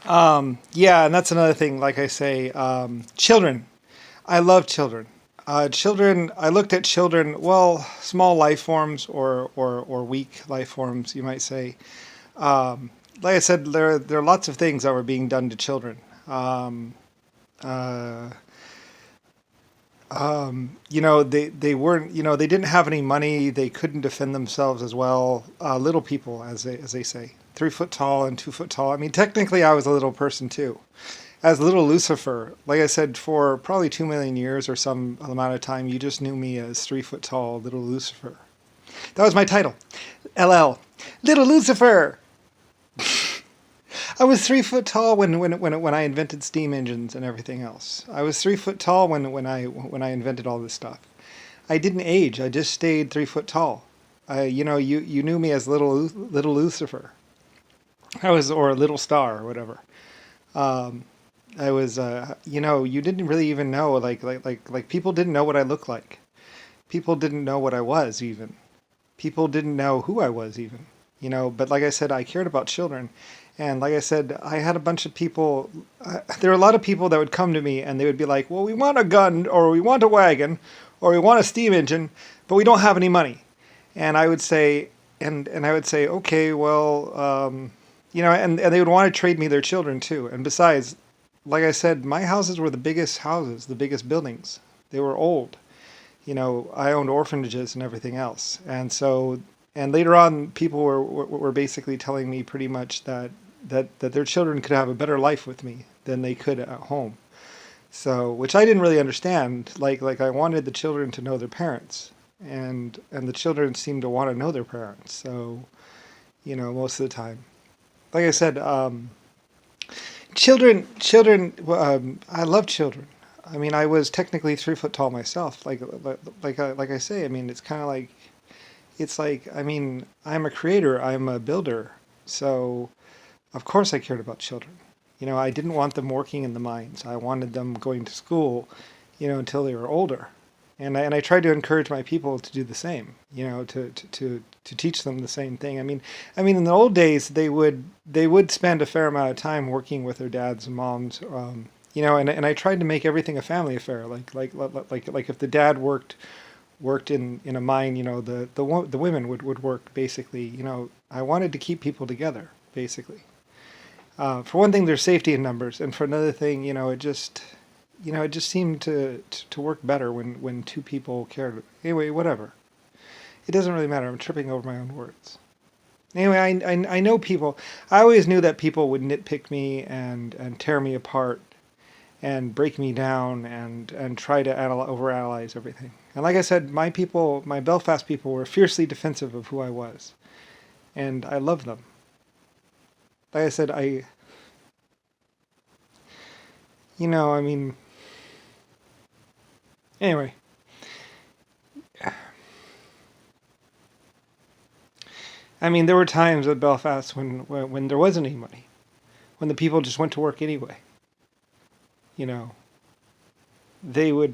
Yeah, and that's another thing. Like I say, children. I love children. Children. I looked at children. Well, small life forms or weak life forms, you might say. Like I said, there are lots of things that were being done to children. Um, uh, they weren't. They didn't have any money. They couldn't defend themselves as well. Little people, as they say, 3 foot tall and 2 foot tall. I mean, technically, I was a little person too. As little Lucifer, like I said, for probably 2 million years or some amount of time, you just knew me as 3 foot tall little Lucifer. That was my title, LL, Little Lucifer. I was 3 foot tall when I invented steam engines and everything else. I was 3 foot tall when I invented all this stuff. I didn't age. I just stayed 3 foot tall. You knew me as little Lucifer. I was or little star or whatever. Um, I was, you didn't really even know, like people didn't know what I looked like. People didn't know what I was even. People didn't know who I was even. But like I said, I cared about children. And like I said, I had a bunch of people, there were a lot of people that would come to me and they would be like, well, we want a gun or we want a wagon or we want a steam engine, but we don't have any money. And I would say, and I would say, okay, well, and they would want to trade me their children too. And besides, like I said, my houses were the biggest houses, the biggest buildings. They were old. I owned orphanages and everything else. And later on, people were basically telling me pretty much that their children could have a better life with me than they could at home. So, which I didn't really understand. Like I wanted the children to know their parents, and the children seemed to want to know their parents. So, most of the time, like I said, children. I love children. I mean, I was technically 3 foot tall myself. Like I say, I mean, it's like I mean, I'm a creator. I'm a builder. So of course I cared about children. I didn't want them working in the mines. I wanted them going to school, until they were older. And I tried to encourage my people to do the same, to teach them the same thing. I mean, in the old days, they would spend a fair amount of time working with their dads and moms, and I tried to make everything a family affair. Like if the dad worked in a mine, the women would work basically. I wanted to keep people together basically. For one thing, there's safety in numbers, and for another thing, it just seemed to work better when two people cared. Anyway, whatever. It doesn't really matter. I'm tripping over my own words. Anyway, I know people. I always knew that people would nitpick me and tear me apart and break me down and try to overanalyze everything. And like I said, my people, my Belfast people, were fiercely defensive of who I was, and I love them. Like I said, I mean, anyway, I mean, there were times at Belfast when there wasn't any money, when the people just went to work anyway. You know, they would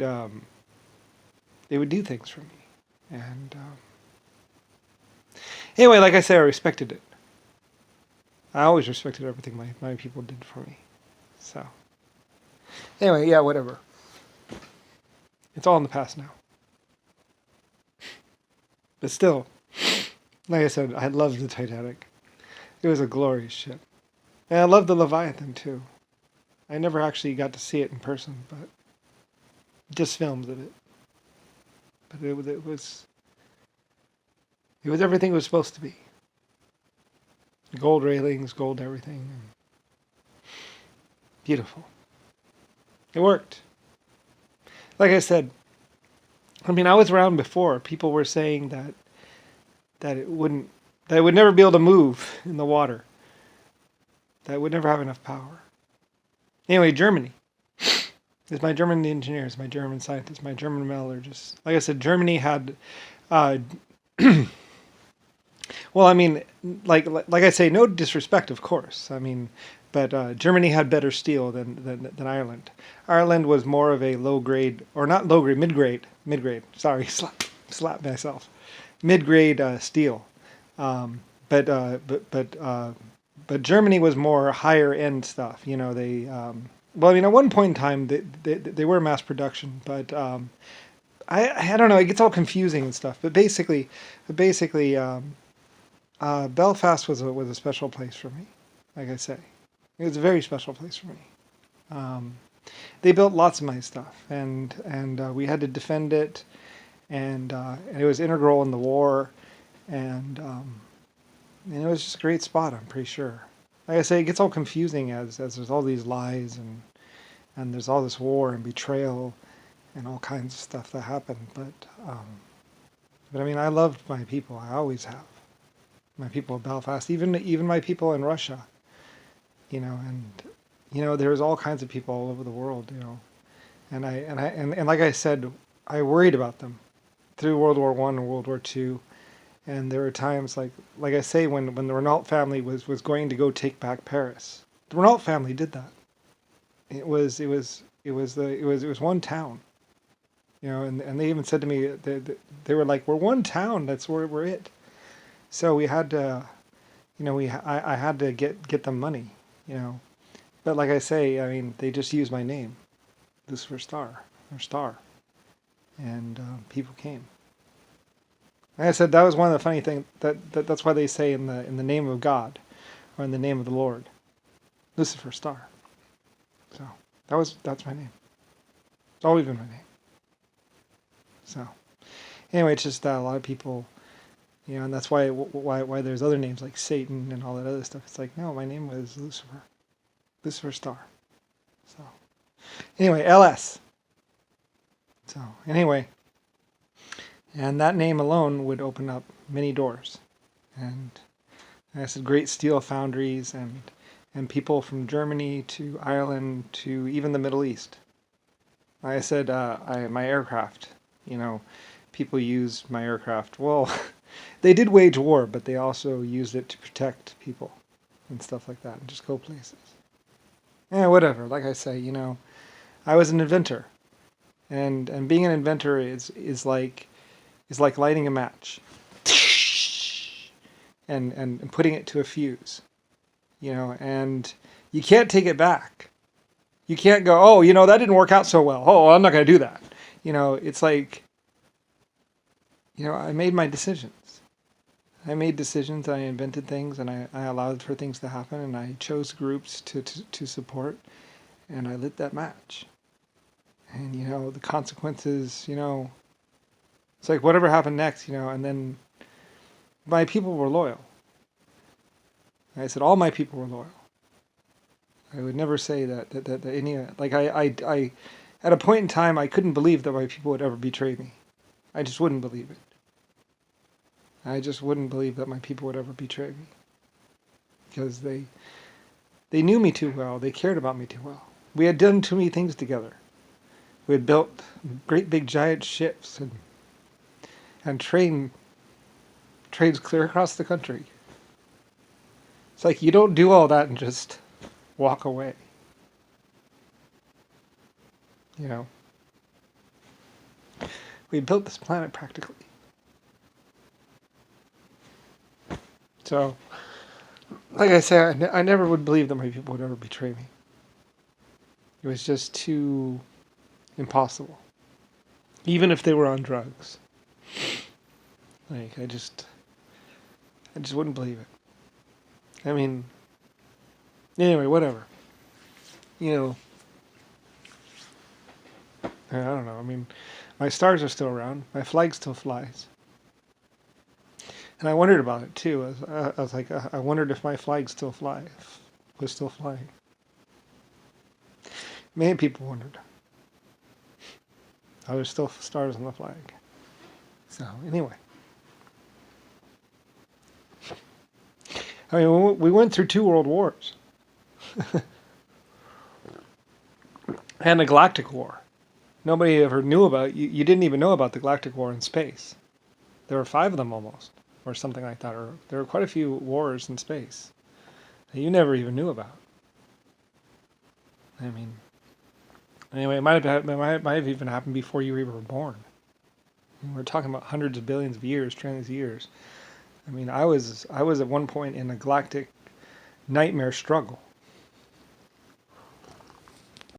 they would do things for me, and anyway, like I said, I respected it. I always respected everything my people did for me. So anyway, yeah, whatever. It's all in the past now. But still, like I said, I loved the Titanic. It was a glorious ship. And I loved the Leviathan too. I never actually got to see it in person, but just films of it. But it was everything it was supposed to be. Gold railings, gold everything. Beautiful. It worked. Like I said, I mean, I was around before. People were saying that it would never be able to move in the water. That it would never have enough power. Anyway, Germany. It's my German engineers, my German scientists, my German metallurgists. Like I said, Germany had, uh, well, I mean, like I say, no disrespect, of course. I mean, but Germany had better steel than Ireland. Ireland was more of a low grade, or not low grade, mid grade. Sorry, slap myself. Mid grade steel, but But Germany was more higher end stuff. They well, I mean, at one point in time they were mass production, but I don't know. It gets all confusing and stuff. But basically, Belfast was a special place for me. Like I say, it was a very special place for me. Um, they built lots of my stuff, and we had to defend it, and it was integral in the war, and and it was just a great spot. I'm pretty sure. Like I say, it gets all confusing as there's all these lies and there's all this war and betrayal and all kinds of stuff that happened. But I mean, I loved my people. I always have. My people of Belfast, even my people in Russia, and there's all kinds of people all over the world, and like I said, I worried about them through World War One and World War Two, and there were times like I say when the Renault family was going to go take back Paris. The Renault family did that. It was one town, and they even said to me they were like, we're one town, that's where we're it. So we had to, I had to get them money, But like I say, I mean, they just used my name, Lucifer Star, or Star, and people came. Like I said, that was one of the funny things that's why they say in the name of God, or in the name of the Lord, Lucifer Star. So that's my name. It's always been my name. So anyway, it's just that a lot of people. And that's why there's other names like Satan and all that other stuff. It's like, no, my name was Lucifer. Lucifer Star. So, anyway, LS. So, anyway. And that name alone would open up many doors. And I said great steel foundries and people from Germany to Ireland to even the Middle East. Like I said, my aircraft, people use my aircraft. Well, they did wage war, but they also used it to protect people and stuff like that and just go places. Yeah, whatever. Like I say, I was an inventor. And being an inventor is like lighting a match and putting it to a fuse. And you can't take it back. You can't go, oh, that didn't work out so well. Oh, I'm not going to do that. It's like, I made my decisions. I made decisions, I invented things, and I allowed for things to happen, and I chose groups to support, and I lit that match. And, the consequences, it's like whatever happened next, and then my people were loyal. I said all my people were loyal. I would never say that any, like I, at a point in time, I couldn't believe that my people would ever betray me. I just wouldn't believe it. I just wouldn't believe that my people would ever betray me. Because they knew me too well. They cared about me too well. We had done too many things together. We had built great big giant ships and trains clear across the country. It's like you don't do all that and just walk away. We built this planet practically. So, like I said, I never would believe that my people would ever betray me. It was just too impossible. Even if they were on drugs. Like, I just wouldn't believe it. I mean, anyway, whatever. I don't know. I mean, my stars are still around. My flag still flies. And I wondered about it too. I was like, I wondered if my flag was still flying. Many people wondered. Oh, there's still stars on the flag. So anyway, I mean, we went through 2 world wars and a galactic war. Nobody ever knew about. You didn't even know about the galactic war in space. There were 5 of them almost. Or something like that, or there were quite a few wars in space that you never even knew about. I mean, anyway, it might have even happened before you were even born. I mean, we're talking about hundreds of billions of years, trillions of years. I mean, I was at one point in a galactic nightmare struggle.